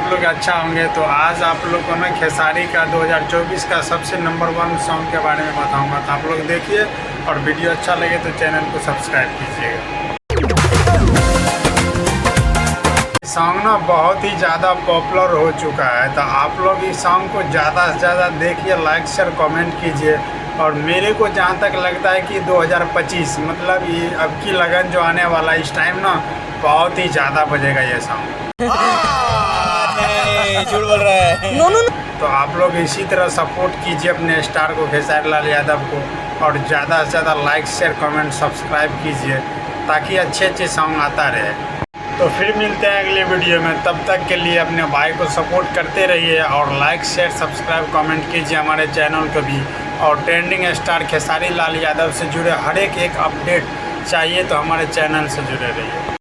लोग अच्छा होंगे। तो आज आप लोग को ना खेसारी का 2024 का सबसे नंबर 1 सॉन्ग के बारे में बताऊंगा। तो आप लोग देखिए और वीडियो अच्छा लगे तो चैनल को सब्सक्राइब कीजिएगा। सॉन्ग ना बहुत ही ज़्यादा पॉपुलर हो चुका है, तो आप लोग इस सॉन्ग को ज़्यादा से ज़्यादा देखिए, लाइक शेयर कमेंट कीजिए। और मेरे को जहाँ तक लगता है कि 2025 मतलब ये अब की लगन जो आने वाला है, इस टाइम ना बहुत ही ज़्यादा बजेगा ये सॉन्ग। झूठ बोल रहा है। No no no. तो आप लोग इसी तरह सपोर्ट कीजिए अपने स्टार को, खेसारी लाल यादव को, और ज़्यादा से ज़्यादा लाइक शेयर कमेंट सब्सक्राइब कीजिए ताकि अच्छे अच्छे सॉन्ग आता रहे। तो फिर मिलते हैं अगले वीडियो में, तब तक के लिए अपने भाई को सपोर्ट करते रहिए और लाइक शेयर सब्सक्राइब कमेंट कीजिए हमारे चैनल को भी। और ट्रेंडिंग स्टार खेसारी लाल यादव से जुड़े हर एक अपडेट चाहिए तो हमारे चैनल से जुड़े रहिए।